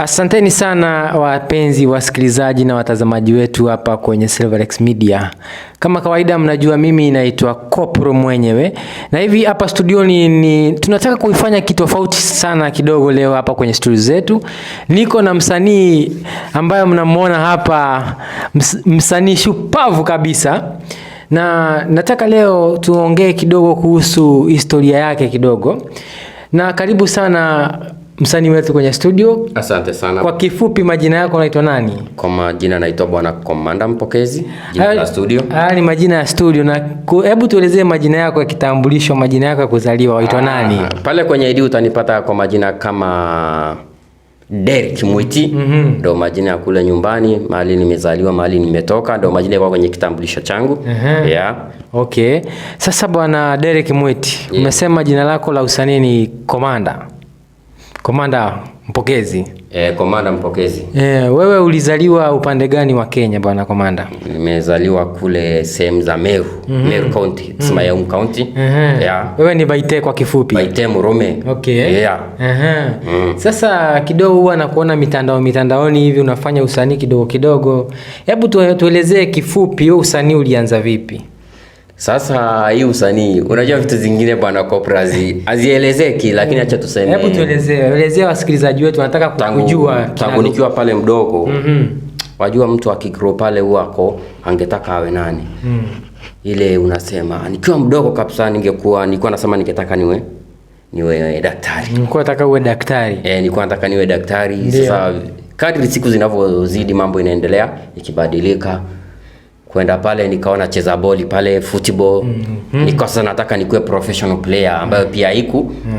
Asanteni sana wapenzi wasikilizaji na watazamaji wetu hapa kwenye Silverex Media. Kama kawaida mnajua mimi naitwa Kopro mwenyewe. Na hivi hapa studioni tunataka kuifanya kitofauti sana kidogo leo hapa kwenye studio zetu. Niko na msanii ambaye mnamuona hapa, msanii shupavu kabisa. Na nataka leo tuongee kidogo kuhusu historia yake kidogo. Na karibu sana msanii wetu kwenye studio. Asante sana. Kwa kifupi majina yako unaitwa nani? Kwa majina naitwa Bwana Komanda Mpokezi, jina la studio. Ni majina ya studio. Na hebu tuelezee majina yako ya kitambulisho, majina yako ya kuzaliwa, unaitwa nani? Pale kwenye ID utanipata kwa majina kama Derek Mwiti. Ndio majina ya kule nyumbani, mahali nimezaliwa, mahali nimetoka, ndio majina yako kwenye kitambulisho changu. Yeah. Okay. Sasa Bwana Derek Mwiti, umesema jina lako la usanii ni Komanda Mpokezi. Komanda Mpokezi. Wewe ulizaliwa upande gani wa Kenya Bwana Komanda? Nimezaliwa kule sehemu za Meru, Meru County, Smayaum County. Yeah. Wewe ni Baite kwa kifupi. Baite Murume. Okay. Yeah. Sasa kidogo huwa nakuona mitandaoni hivi unafanya usanii kidogo. Hebu tuelezee kifupi wewe usanii ulianza vipi? Sasa hii usanii, unajua vitu zingine Bwana Kopra hazielezeki, lakini acha tuseme. Hebu tuelezee wasikilizaji wetu wanataka kujua. Tangu nikiwa pale mdogo, wajua mtu akigrow pale huako angetaka awe nani? Ile unasema nikiwa mdogo kabisa nilikuwa nasema ningetaka niwe daktari. Nilikuwa nataka uwe daktari. Nilikuwa nataka niwe daktari. Sasa kadri siku zinavyozidi mambo inaendelea ikibadilika. Kwenda pale nikaona cheza boli pale football. Niko sasa nataka nikuwe professional player ambayo pia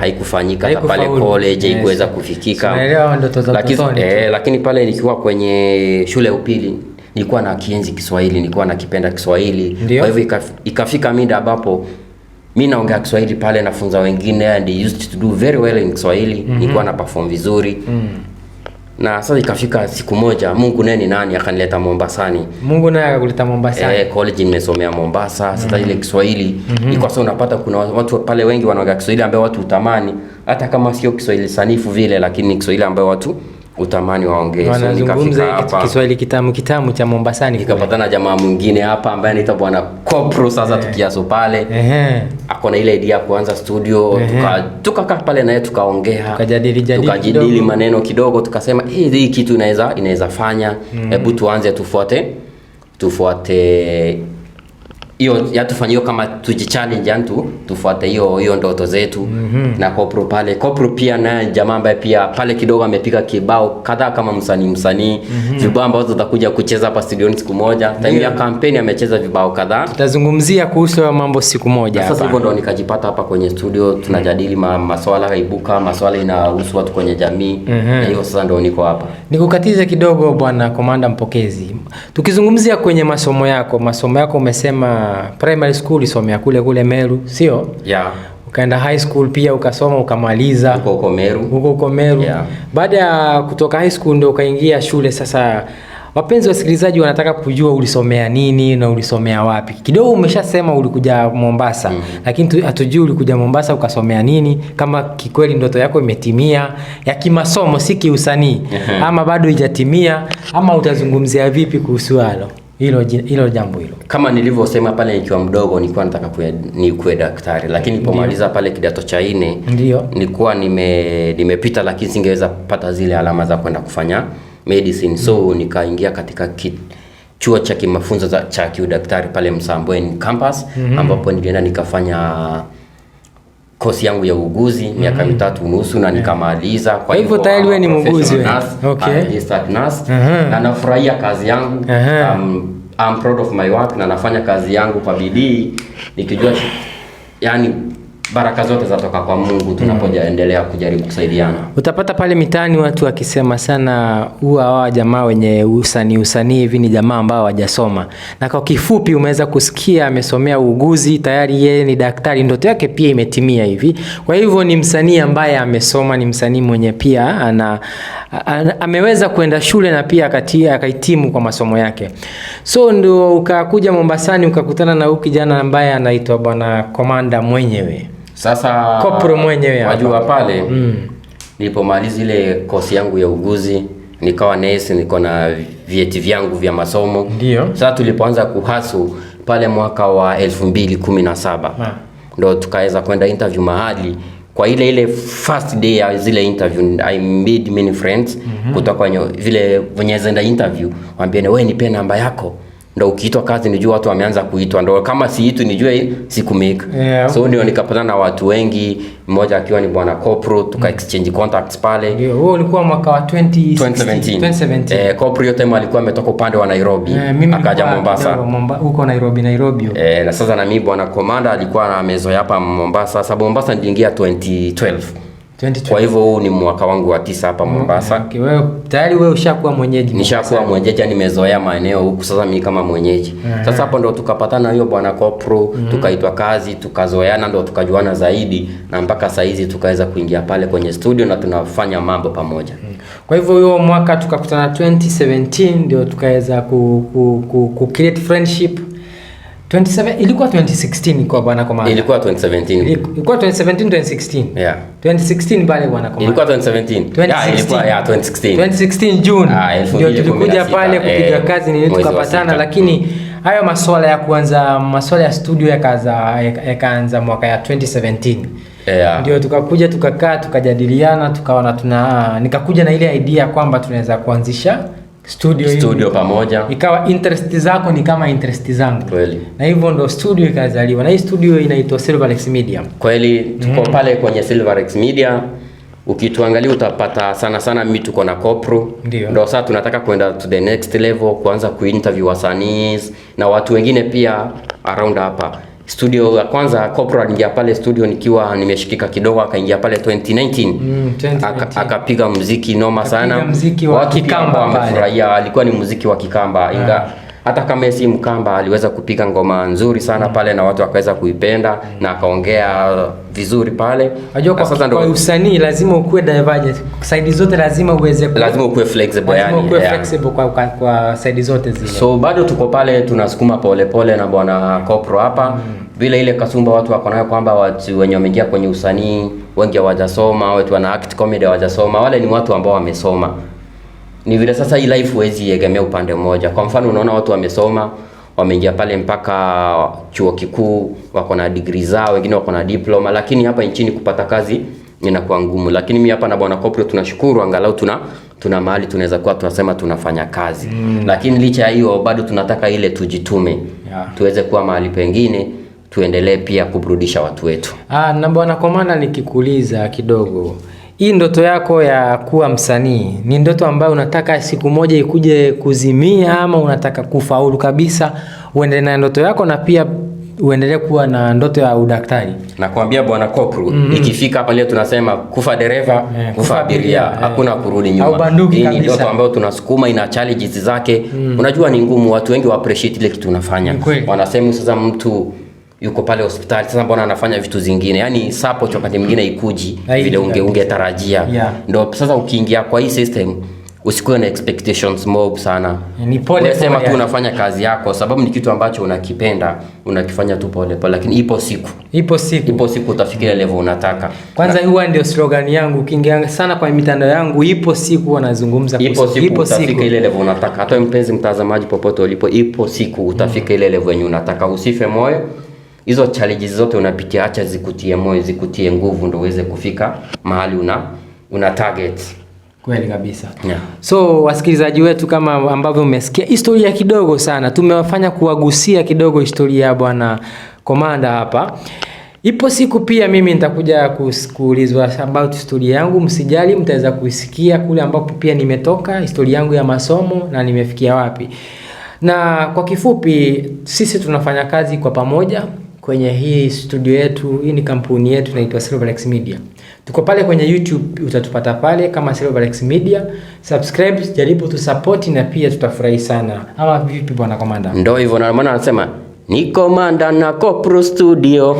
haikufanyika pale college haikuweza kufikika. Lakini pale nikiwa kwenye shule ya upili nilikuwa na kienzi Kiswahili, nilikuwa nakipenda Kiswahili. Kwa hivyo ikafika muda ambapo mimi naongea Kiswahili pale nafunza wengine and I used to do very well in Kiswahili. Nilikuwa na perform vizuri. Na sasa ikafika siku moja Mungu naye ni nani akanileta Mombasani. Mungu naye akakuleta Mombasani. College nimesomea Mombasa. Sasa ile Kiswahili iko sasa unapata kuna watu pale wengi wanaongea Kiswahili ambao watu utamani hata kama sio Kiswahili sanifu vile, lakini Kiswahili ambao watu utamani waongee. So nikafika hapa Kiswahili kitamu cha Mombasani. Nikapatana jamaa mwingine hapa ambaye anaitwa Bwana Kopro. Sasa tukiaso pale akona ile idea kuanza studio. Tukakaa pale naye tukaongea, tukajadili maneno kidogo, tukasema hii kitu inaweza fanya. Hebu tuanze tufuate hiyo tufanyio kama tujichallenge antu tufuate hiyo ndoto zetu. Na Kopro pia na jamaa ambaye pia pale kidogo amepiga kibao kadhaa kama msanii vibao ambazo tutakuja kucheza hapa studioni siku moja. Time ya campaign amecheza vibao kadhaa, tutazungumzia kuhusu mambo siku moja hapa. Sasa hivyo ndo nikajipata hapa kwenye studio tunajadili maswala kaibuka, maswala inahusu watu kwenye jamii. Na hiyo sasa ndo niko hapa. Nikukatize kidogo Bwana Komanda Mpokezi, tukizungumzia kwenye masomo yako umesema primary school isomea kule Meru, sio? Yeah. Ukaenda high school pia ukasoma ukamaliza huko Meru. Yeah. Baada ya kutoka high school ndio ukaingia shule. Sasa wapenzi wasikilizaji wanataka kujua ulisomea nini na ulisomea wapi. Kidogo umeshasema ulikuja Mombasa, lakini hatujui ulikuja Mombasa ukasomea nini, kama kikweli ndoto yako imetimia ya kimasomo si kiusanii ama bado haijatimia, ama utazungumzia vipi kuhusu hilo jambo hilo? Kama nilivyosema pale nikiwa mdogo nilikuwa nataka nikuwe daktari, lakini nilipomaliza pale kidato cha 4 nilikuwa nimepita, lakini singeweza pata zile alama za kwenda kufanya medicine. So nikaingia katika chuo cha kimafunzo cha kiudaktari pale Msambweni campus, ambapo nilienda nikafanya kosi yangu ya uuguzi miaka 3.5 na nikamaliza. Kwa hivyo tayari wewe ni muuguzi wewe. Okay. Na nafurahia kazi yangu. I'm proud of my work na nafanya kazi yangu kwa bidii nikijua yani baraka zote zatoka kwa Mungu tunapoendelea kujaribu kusaidiana. Utapata pale mitaani watu wakisema sana hawa jamaa wenye usanii hivi ni jamaa ambao hawajasoma. Na kwa kifupi umeweza kusikia amesomea uuguzi, tayari yeye ni daktari, ndoto yake pia imetimia hivi. Kwa hivyo ni msanii ambaye amesoma, ni msanii mwenye pia ameweza kwenda shule na pia akahitimu kwa masomo yake. So ndio ukakuja Mombasani ukakutana na huyu kijana ambaye anaitwa Bwana Komanda mwenyewe. Sasa Kopro mwenyewe wajua pale Nilipomaliza ile kosi yangu ya uguzi, nikawa nurse, niko na vyeti vyangu vya masomo. Ndio. Sasa tulipoanza kuhasu pale mwaka wa 2017 ndo tukaweza kwenda interview mahali. Kwa ile first day ya zile interview, I made many friends kutoka kwenye vile wenye zenda interview, waambiane wewe nipe namba yako, ndo ukiitwa kazi nijue watu wameanza kuitwa, ndo kama si itu nijue siku make. So ndio nikapatana na watu wengi, mmoja akiwa ni bwana Kopro, tuka exchange contacts pale. Ndio, wewe ulikuwa mwaka wa 2017. Kopro yote alikuwa ametoka upande wa Nairobi, akaja Mombasa. Huko Nairobi. Na sasa na mimi bwana Commander alikuwa amezoea hapa Mombasa. Sababu Mombasa niliingia 2012. Kwa hivyo ni mwaka wangu wa 9 hapa Mombasa. Okay, wewe ushakuwa mwenyeji. Nishakuwa mwenyeji, nimezoea maeneo huku, sasa mimi kama mwenyeji. Sasa hapo ndo tukapatana hiyo bwana Kopro, tukaitwa kazi, tukazoeana, ndo tukajuana zaidi, na mpaka saa hizi tukaweza kuingia pale kwenye studio na tunafanya mambo pamoja. Kwa hivyo hiyo mwaka tukakutana 2017 ndio tukaweza ku create friendship. 27 ilikuwa 2016 kwa bwana Komanda. Ilikuwa 2017. Ilikuwa 2017 Yeah. 2016 pale bwana Komanda. Ilikuwa 2017. Yeah, ilikuwa 2016. 2016 June. Ndio tulikuja pale kupiga kazi ni tukapatana, lakini hayo masuala ya kuanza masuala ya studio yakaanza mwaka ya 2017. Ndio tukakuja tukakaa tukajadiliana tukaona nikakuja na ile idea kwamba tunaweza kuanzisha studio pamoja. Ikawa interest zako ni kama interest zangu. Kweli. Na hivyo ndo studio ikazaliwa. Na hii studio inaitwa Silverex Media. Kweli tuko pale kwenye Silverex Media. Ukituangalia utapata sana mimi tuko na Kopro. Ndio sasa tunataka kwenda to the next level, kuanza kuinterview wasanii na watu wengine pia around hapa. Studio ya kwanza Kopro aliingia pale studio nikiwa nimeshikika kidogo, akaingia pale 2019. Akapiga muziki noma sana. Wa Kikamba wamefurahia, alikuwa ni muziki wa Kikamba. Hata kama si Mkamba aliweza kupiga ngoma nzuri sana pale na watu wakaweza kuipenda na akaongea vizuri pale. Unajua kwa usanii lazima ukue divergent. Side zote lazima ukue flexible, yani. Ukue flexible kwa side zote zile. So bado tuko pale tunasukuma pole na bwana Kopro hapa. Vile ile kasumba watu wako nayo kwamba watu wenye wameingia kwenye usanii wengi hawajasoma, watu wana act comedy hawajasoma. Wale ni watu ambao wamesoma. Ni vile sasa hii life huwezi egemea upande mmoja. Kwa mfano unaona watu wamesoma, wameingia pale mpaka chuo kikuu, wako na degree zao, wengine wako na diploma, lakini hapa nchini kupata kazi inakuwa ngumu. Lakini mimi hapa na bwana Kopro tunashukuru angalau tuna mahali tunaweza kuwa tunasema tunafanya kazi. Lakini licha ya hiyo bado tunataka ile tujitume. Tuweze kuwa mahali pengine, tuendelee pia kuburudisha watu wetu. Na bwana Komanda, nikikuuliza kidogo, hii ndoto yako ya kuwa msanii ni ndoto ambayo unataka siku moja ikuje kuzimia, ama unataka kufaulu kabisa uendelee na ndoto yako na pia uendelee kuwa na ndoto ya udaktari? Nakwambia bwana Kopro, ikifika hapa leo tunasema kufa dereva, kufa abiria, hakuna kurudi nyuma. Hii ni ndoto ambayo tunasukuma, ina challenges zake. Unajua ni ngumu, watu wengi wa appreciate ile kitu unafanya. Wanasema sasa mtu yuko pale hospitali, sasa mbona anafanya vitu zingine? Yani support wakati mwingine ikuji vile ungetarajia. Ndio sasa ukiingia kwa hii system usikuwe na expectations mob sana. Ni pole sema tu unafanya kazi yako sababu ni kitu ambacho unakipenda, unakifanya tu pole, lakini ipo siku utafikia level unataka. Kwanza huwa ndio slogan yangu, ukiingia sana kwa mitandao yangu, ipo siku wanazungumza ipo siku utafika ile level unataka. Hata mpenzi mtazamaji popote ulipo, ipo siku utafika ile level yenye unataka. Usife moyo. Hizo challenges zote unapitia, acha zikutie moyo, zikutie nguvu, ndio uweze kufika mahali una target. Kweli kabisa. So wasikilizaji wetu, kama ambavyo umesikia historia kidogo sana, tumewafanya kuwagusia kidogo historia ya bwana Komanda hapa. Ipo siku pia mimi nitakuja kuulizwa about historia yangu, msijali, mtaweza kuisikia kule ambapo pia nimetoka, historia yangu ya masomo na nimefikia wapi. Na kwa kifupi, sisi tunafanya kazi kwa pamoja kwenye hii studio yetu. Hii ni kampuni yetu inaitwa Silverex Media. Tuko pale kwenye YouTube, utatupata pale kama Silverex Media. Subscribe, jaribu tu support na pia tutafurahi sana. Ama vipi bwana Komanda? Ndio hivyo, na maana anasema ni Komanda na Kopro Studio.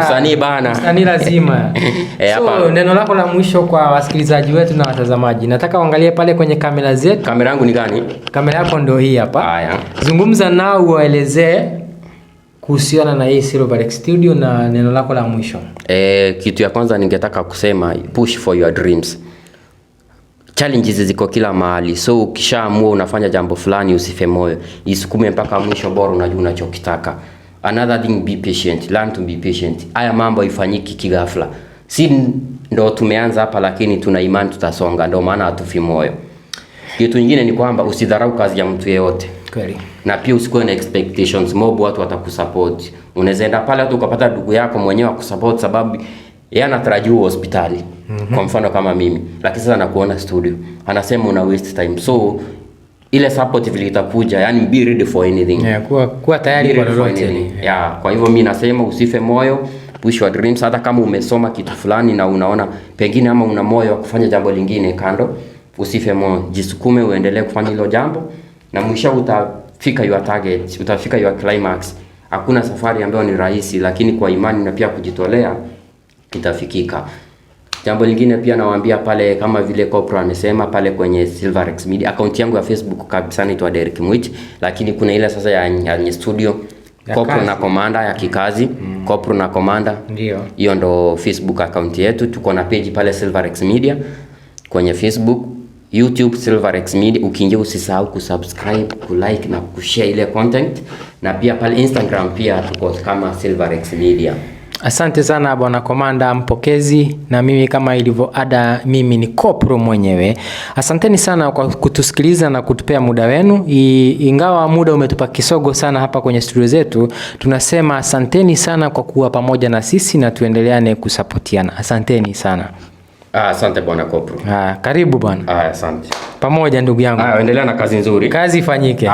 Usanii bana. Usanii lazima. So neno lako la mwisho kwa wasikilizaji wetu na watazamaji. Nataka uangalie pale kwenye kamera zetu. Kamera yangu ni gani? Kamera yako ndio hii hapa. Haya. Zungumza nao, uwaelezee kuhusiana na hii Silverex Studio na neno lako la mwisho. Kitu ya kwanza ningetaka kusema, push for your dreams. Challenges ziko kila mahali, so ukishaamua unafanya jambo fulani usife moyo, isukume mpaka mwisho, bora unajua unachokitaka. Another thing, be patient, learn to be patient. Haya mambo ifanyiki kighafla, si ndo tumeanza hapa, lakini tuna imani tutasonga, ndo maana hatufi moyo. Kitu kingine ni kwamba usidharau kazi ya mtu yeyote. Kweli. Na pia usikuwe na expectations, mob watu watakusupport. Unaweza enda pale hata ukapata ndugu yako mwenyewe akusupport sababu yeye anatarajiwa hospitali. Kwa mfano kama mimi, lakini sasa nakuona studio, anasema una waste time. So ile support vile itakuja, yani be ready for anything. Kuwa tayari kwa lolote. Kwa hivyo mimi nasema usife moyo, push your dreams. Hata kama umesoma kitu fulani na unaona pengine ama una moyo wa kufanya jambo lingine kando, usife moyo, jisukume uendelee kufanya hilo jambo na mwisho utafika your target, utafika your climax. Hakuna safari ambayo ni rahisi, lakini kwa imani na pia kujitolea itafikika. Jambo lingine pia nawaambia pale, kama vile Kopro amesema pale kwenye Silverex Media, account yangu ya Facebook kabisa naitwa Derek Mwich, lakini kuna ile sasa ya studio Kopro na Komanda ya kikazi. Kopro na Komanda, ndio hiyo ndo Facebook account yetu. Tuko na page pale Silverex Media kwenye Facebook, YouTube Silverex Media. Ukiingia usisahau kusubscribe, kulike na kushare ile content, na pia pale Instagram pia tuko kama Silverex Media. Asante sana bwana Komanda mpokezi, na mimi kama ilivyo ada, mimi ni Kopro mwenyewe. Asanteni sana kwa kutusikiliza na kutupea muda wenu. Ingawa muda umetupa kisogo sana hapa kwenye studio zetu, tunasema asanteni sana kwa kuwa pamoja na sisi na tuendeleane kusapotiana. Asanteni sana. Asante bwana Kopro. Karibu bwana. Asante. Pamoja ndugu yangu. Endelea na kazi nzuri. Kazi ifanyike.